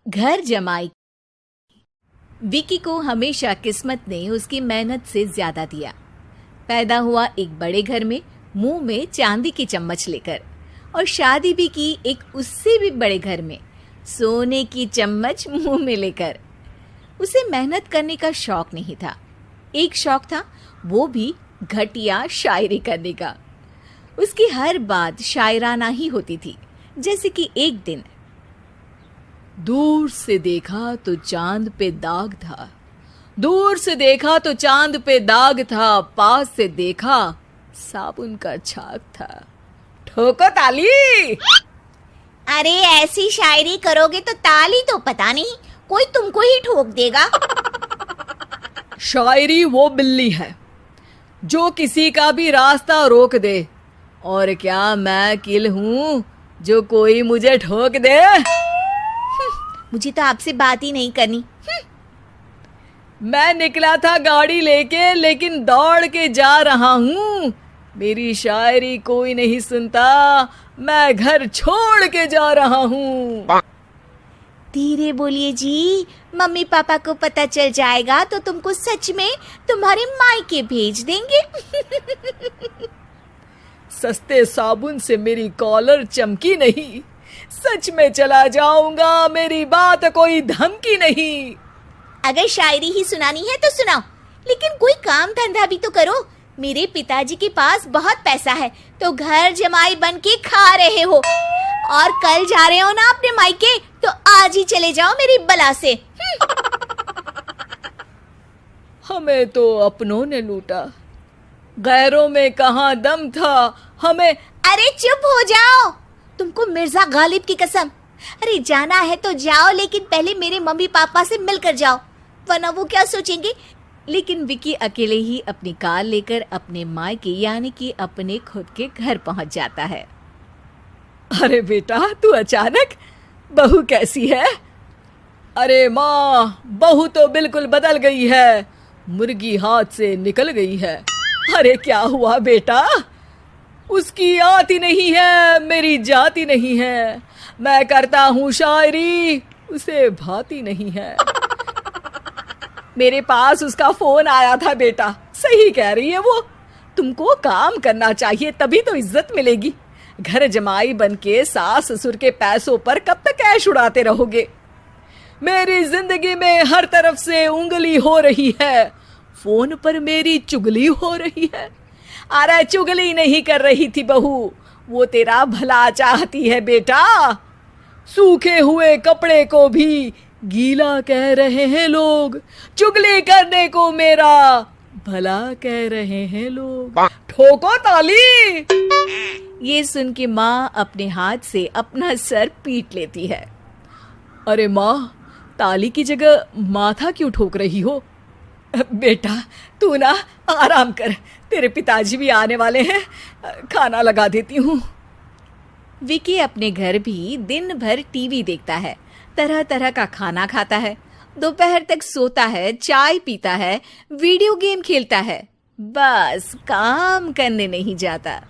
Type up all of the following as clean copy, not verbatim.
घर जमाई। विकी को हमेशा किस्मत ने उसकी मेहनत से ज्यादा दिया। पैदा हुआ एक बड़े घर में, मुंह में चांदी की चम्मच लेकर, और शादी भी की एक उससे भी बड़े घर में, सोने की चम्मच मुंह में लेकर। उसे मेहनत करने का शौक नहीं था। एक शौक था, वो भी घटिया शायरी करने का। उसकी हर बात शायराना ही होती थी। जैसे कि एक दिन, दूर से देखा तो चांद पे दाग था, दूर से देखा तो चांद पे दाग था, पास से देखा साबुन का छाग था। ठोको ताली। अरे ऐसी शायरी करोगे तो ताली तो पता नहीं, कोई तुमको ही ठोक देगा। शायरी वो बिल्ली है जो किसी का भी रास्ता रोक दे, और क्या मैं किल हूँ जो कोई मुझे ठोक दे। मुझे तो आपसे बात ही नहीं करनी। मैं निकला था गाड़ी लेके, लेकिन दौड़ के जा रहा हूँ। मेरी शायरी कोई नहीं सुनता, मैं घर छोड़ के जा रहा हूँ। धीरे बोलिए जी, मम्मी पापा को पता चल जाएगा तो तुमको सच में तुम्हारे मायके भेज देंगे। सस्ते साबुन से मेरी कॉलर चमकी नहीं, सच में चला जाऊंगा, मेरी बात कोई धमकी नहीं। अगर शायरी ही सुनानी है तो सुनाओ, लेकिन कोई काम धंधा भी तो करो। मेरे पिताजी के पास बहुत पैसा है, तो घर जमाई बन के खा रहे हो, और कल जा रहे हो ना अपने मायके, तो आज ही चले जाओ मेरी बला से। हमें तो अपनों ने लूटा, गैरों में कहाँ दम था हमें। अरे चुप हो जाओ, तुमको मिर्जा गालिब की कसम। अरे जाना है तो जाओ, लेकिन पहले मेरे मम्मी पापा से मिलकर जाओ, वरना वो क्या सोचेंगे। लेकिन विकी अकेले ही अपनी कार लेकर अपने मायके यानी कि अपने खुद के घर पहुंच जाता है। अरे बेटा, तू अचानक, बहू कैसी है? अरे माँ, बहू तो बिल्कुल बदल गई है, मुर्गी हाथ से निकल गई है। अरे क्या हुआ बेटा? उसकी आती नहीं है, मेरी जाती नहीं है। मैं करता हूँ शायरी, उसे भाती नहीं है। मेरे पास उसका फोन आया था बेटा, सही कह रही है वो। तुमको काम करना चाहिए, तभी तो इज्जत मिलेगी। घर जमाई बनके सास ससुर के पैसों पर कब तक ऐश उड़ाते रहोगे? मेरी जिंदगी में हर तरफ से उंगली हो रही है, फोन पर मेरी चुगली हो रही है। अरे चुगली नहीं कर रही थी बहू, वो तेरा भला चाहती है बेटा। सूखे हुए कपड़े को भी गीला कह रहे हैं लोग, चुगली करने को मेरा भला कह रहे हैं लोग। ठोको ताली। ये सुन के माँ अपने हाथ से अपना सर पीट लेती है। अरे माँ, ताली की जगह माथा क्यों ठोक रही हो? बेटा तू ना आराम कर, तेरे पिताजी भी आने वाले हैं, खाना लगा देती हूँ। विकी अपने घर भी दिन भर टीवी देखता है, तरह तरह का खाना खाता है, दोपहर तक सोता है, चाय पीता है, वीडियो गेम खेलता है, बस काम करने नहीं जाता।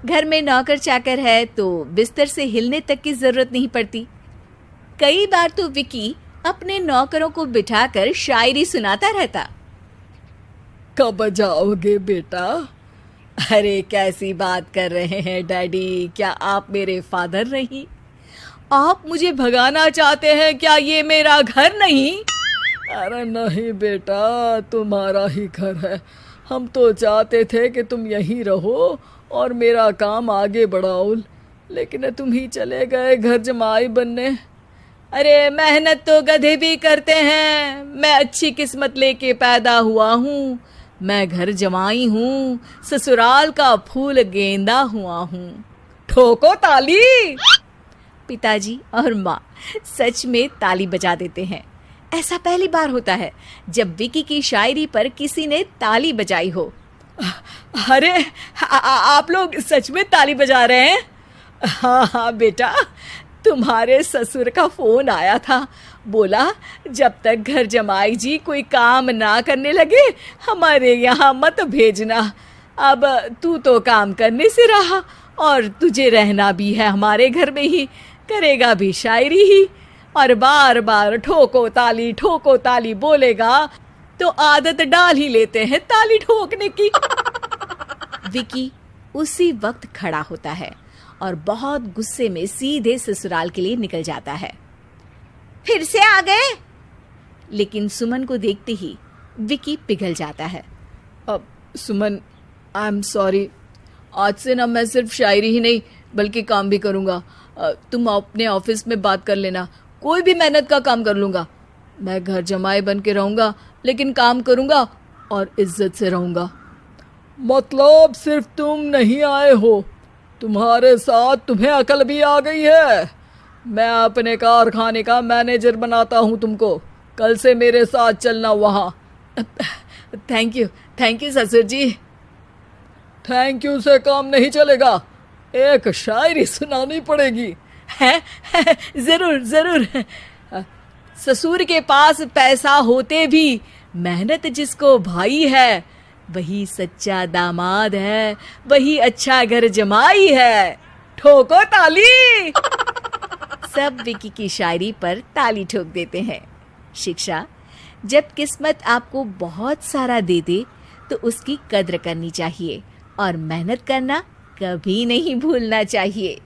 घर में नौकर चाकर है तो बिस्तर से हिलने तक की जरूरत नहीं पड़ती। कई बार तो विकी अपने नौकरों को बिठाकर शायरी सुनाता रहता। कब जाओगे बेटा? अरे कैसी बात कर रहे हैं डैडी, क्या आप मेरे फादर नहीं? आप मुझे भगाना चाहते हैं क्या? ये मेरा घर नहीं। अरे नहीं बेटा, तुम्हारा ही घर है। हम तो चाहते थे कि तुम यहीं रहो और मेरा काम आगे बढ़ाओ, लेकिन तुम ही चले गए घर जमाई बनने। अरे मेहनत तो गधे भी करते हैं, मैं अच्छी किस्मत लेके पैदा हुआ हूँ, मैं घर जमाई हूँ, ससुराल का फूल गेंदा हुआ हूँ। ठोको ताली। पिताजी और माँ सच में ताली बजा देते हैं। ऐसा पहली बार होता है जब विकी की शायरी पर किसी ने ताली बजाई हो। अरे आप लोग सच में ताली बजा रहे हैं? हाँ हाँ बेटा, तुम्हारे ससुर का फोन आया था, बोला जब तक घर जमाई जी कोई काम ना करने लगे हमारे यहाँ मत भेजना। अब तू तो काम करने से रहा और तुझे रहना भी है हमारे घर में ही, करेगा भी शायरी ही। और बार बार ठोको ताली बोलेगा तो आदत डाल ही लेते हैं ताली ठोकने की। विकी उसी वक्त खड़ा होता है और बहुत गुस्से में सीधे ससुराल के लिए निकल जाता है। फिर से आ गए? लेकिन सुमन को देखते ही विकी पिघल जाता है। अब सुमन, आई एम सॉरी, आज से ना मैं सिर्फ शायरी ही नहीं बल्कि काम भी करूंगा। तुम अपने ऑफिस में बात कर लेना, कोई भी मेहनत का काम कर लूंगा। मैं घर जमाई बन के रहूंगा लेकिन काम करूंगा और इज्जत से रहूंगा। मतलब सिर्फ तुम नहीं आए हो, तुम्हारे साथ तुम्हें अकल भी आ गई है। मैं अपने कारखाने का मैनेजर बनाता हूं तुमको, कल से मेरे साथ चलना वहां। थैंक यू ससुर जी। थैंक यू से काम नहीं चलेगा, एक शायरी सुनानी पड़ेगी। है? जरूर। ससुर के पास पैसा होते भी मेहनत जिसको भाई है, वही सच्चा दामाद है, वही अच्छा घर जमाई है। ठोको ताली। सब विकी की शायरी पर ताली ठोक देते हैं। शिक्षा: जब किस्मत आपको बहुत सारा दे दे तो उसकी कद्र करनी चाहिए और मेहनत करना कभी नहीं भूलना चाहिए।